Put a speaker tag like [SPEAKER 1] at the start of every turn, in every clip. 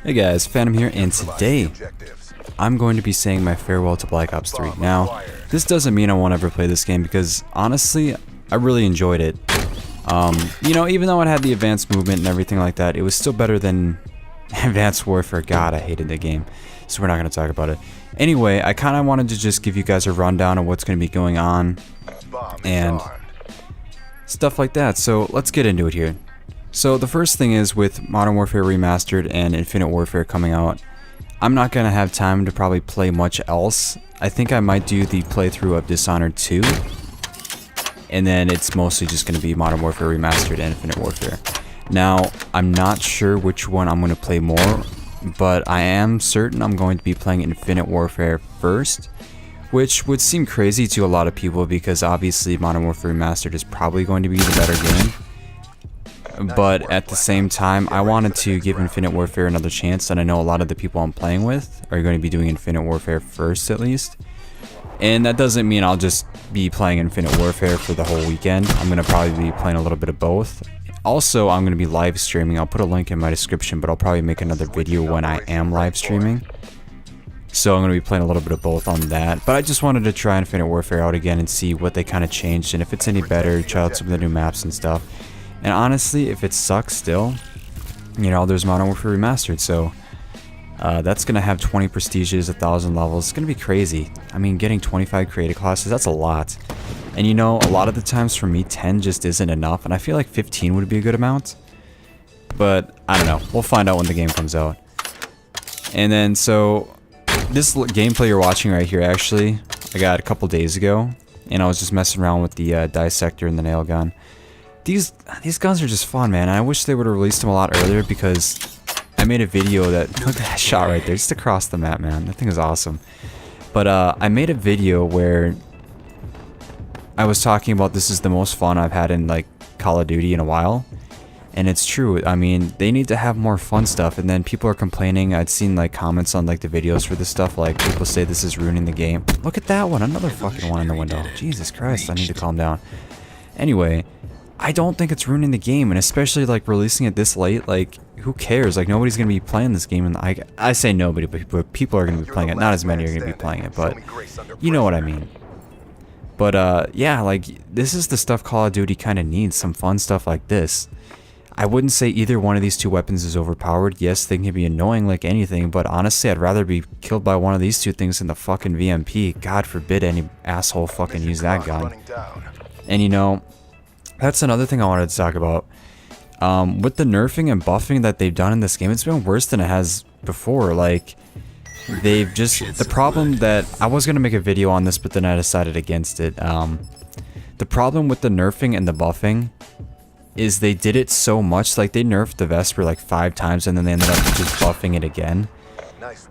[SPEAKER 1] Hey guys, Phantom here, and today I'm going to be saying my farewell to Black Ops 3. Now, this doesn't mean I won't ever play this game because honestly, I really enjoyed it. Even though it had the advanced movement and everything like that, it was still better than Advanced Warfare. God, I hated the game, so we're not going to talk about it. Anyway, I kind of wanted to just give you guys a rundown of what's going to be going on and stuff like that. So let's get into it here. So the first thing is, with Modern Warfare Remastered and Infinite Warfare coming out, I'm not going to have time to probably play much else. I think I might do the playthrough of Dishonored 2, and then it's mostly just going to be Modern Warfare Remastered and Infinite Warfare. Now, I'm not sure which one I'm going to play more, but I am certain I'm going to be playing Infinite Warfare first, which would seem crazy to a lot of people because obviously Modern Warfare Remastered is probably going to be the better game. But at the same time, I wanted to give Infinite Warfare another chance, and I know a lot of the people I'm playing with are going to be doing Infinite Warfare first at least. And that doesn't mean I'll just be playing Infinite Warfare for the whole weekend. I'm going to probably be playing a little bit of both. Also, I'm going to be live streaming. I'll put a link in my description, but I'll probably make another video when I am live streaming. So I'm going to be playing a little bit of both on that. But I just wanted to try Infinite Warfare out again and see what they kind of changed, and if it's any better, try out some of the new maps and stuff. And honestly, if it sucks still, there's Modern Warfare Remastered, so that's going to have 20 prestiges, 1,000 levels. It's going to be crazy. I mean, getting 25 creative classes, that's a lot. And a lot of the times for me, 10 just isn't enough, and I feel like 15 would be a good amount. But, I don't know. We'll find out when the game comes out. And then, so, this gameplay you're watching right here, actually, I got a couple days ago, and I was just messing around with the dissector and the nail gun. These guns are just fun, man. I wish they would have released them a lot earlier because I made a video that... Look at that shot right there, just across the map, man. That thing is awesome. But I made a video where I was talking about this is the most fun I've had in like Call of Duty in a while. And it's true. I mean, they need to have more fun stuff. And then people are complaining. I'd seen like comments on like the videos for this stuff. Like people say this is ruining the game. Look at that one. Another fucking one in the window. Jesus Christ, I need to calm down. Anyway, I don't think it's ruining the game, and especially like releasing it this late, like who cares? Like nobody's gonna be playing this game, and I say nobody, but people are gonna be playing it. Not as many are gonna be playing it, but you know what I mean. But yeah, like this is the stuff Call of Duty kind of needs, some fun stuff like this. I wouldn't say either one of these two weapons is overpowered. Yes, they can be annoying like anything, but honestly, I'd rather be killed by one of these two things than the fucking VMP. God forbid any asshole fucking use that gun. And that's another thing I wanted to talk about. With the nerfing and buffing that they've done in this game, it's been worse than it has before. Like, they've just... The problem that... I was going to make a video on this, but then I decided against it. The problem with the nerfing and the buffing is they did it so much. Like, they nerfed the Vesper like 5 times, and then they ended up just buffing it again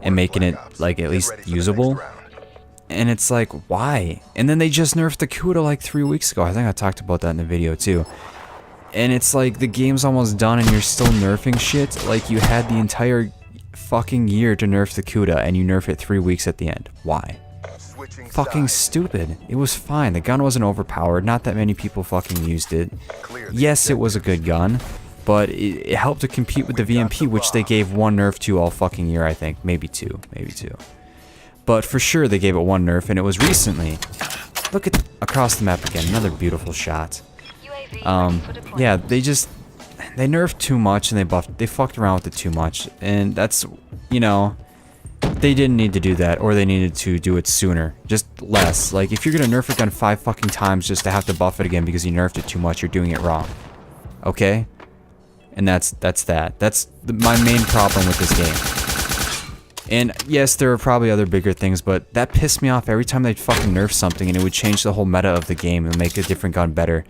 [SPEAKER 1] and making it, like, at least usable. And it's like, why? And then they just nerfed the Kuda like 3 weeks ago. I think I talked about that in the video too. And it's like, the game's almost done and you're still nerfing shit. Like, you had the entire fucking year to nerf the Kuda and you nerf it 3 weeks at the end. Why? Fucking stupid. It was fine. The gun wasn't overpowered. Not that many people fucking used it. Yes, it was a good gun, but it helped to compete with the VMP, which they gave 1 nerf to all fucking year, I think. Maybe two. But for sure they gave it 1 nerf, and it was recently. Look at across the map again, another beautiful shot. Yeah, they nerfed too much and they fucked around with it too much, and that's, they didn't need to do that, or they needed to do it sooner, just less. Like, if you're gonna nerf a gun 5 fucking times just to have to buff it again because you nerfed it too much, you're doing it wrong. Okay? And that's my main problem with this game. And yes, there are probably other bigger things, but that pissed me off every time they'd fucking nerf something and it would change the whole meta of the game and make a different gun better.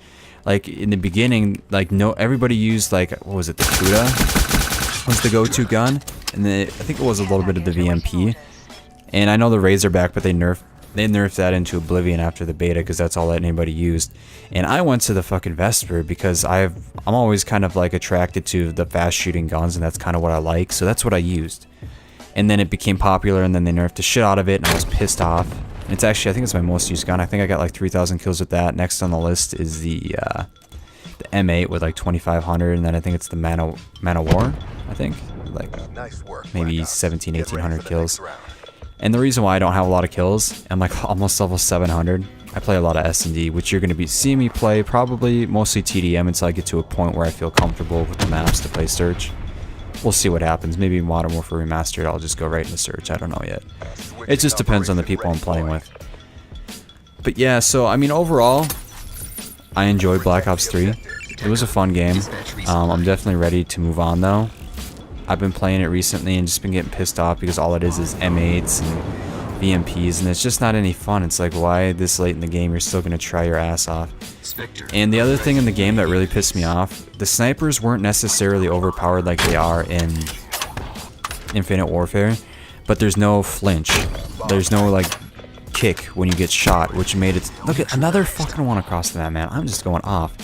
[SPEAKER 1] Like, in the beginning, like, everybody used, like, what was it, the Kuda was the go-to gun, and then I think it was a little bit of the VMP. And I know the Razorback, but they nerfed that into oblivion after the beta because that's all that anybody used. And I went to the fucking Vesper because I'm always kind of like attracted to the fast shooting guns, and that's kind of what I like, so that's what I used. And then it became popular, and then they nerfed the shit out of it, and I was pissed off. And it's actually, I think it's my most used gun. I think I got like 3,000 kills with that. Next on the list is the M8 with like 2,500, and then I think it's the Man of War, I think. like maybe 17, 1800 kills. And the reason why I don't have a lot of kills, I'm like almost level 700. I play a lot of S&D, which you're going to be seeing me play probably mostly TDM until I get to a point where I feel comfortable with the maps to play Search. We'll see what happens. Maybe Modern Warfare Remastered, I'll just go right into Search. I don't know yet. It just depends on the people I'm playing with. But yeah, so I mean overall, I enjoyed Black Ops 3. It was a fun game. I'm definitely ready to move on though. I've been playing it recently and just been getting pissed off because all it is M8s and VMPs, and it's just not any fun. It's like, why this late in the game you're still going to try your ass off? And the other thing in the game that really pissed me off, the snipers weren't necessarily overpowered like they are in Infinite Warfare, but there's no flinch. There's no like kick when you get shot, which made it... Look at another fucking one across the map, man. I'm just going off.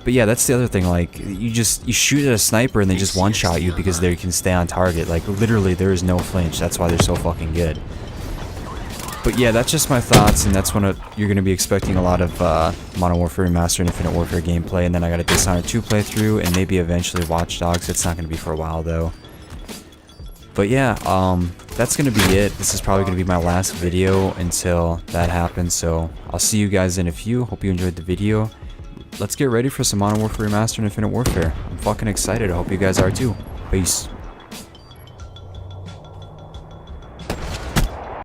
[SPEAKER 1] But yeah, that's the other thing, like, you shoot at a sniper and they just one-shot you because they can stay on target. Like, literally, there is no flinch. That's why they're so fucking good. But yeah, that's just my thoughts, and that's when you're going to be expecting a lot of Modern Warfare Remastered and Infinite Warfare gameplay, and then I got a Dishonored 2 playthrough, and maybe eventually Watch Dogs. It's not going to be for a while, though. But yeah, that's going to be it. This is probably going to be my last video until that happens, so I'll see you guys in a few. Hope you enjoyed the video. Let's get ready for some Modern Warfare Remastered and Infinite Warfare. I'm fucking excited. I hope you guys are too. Peace.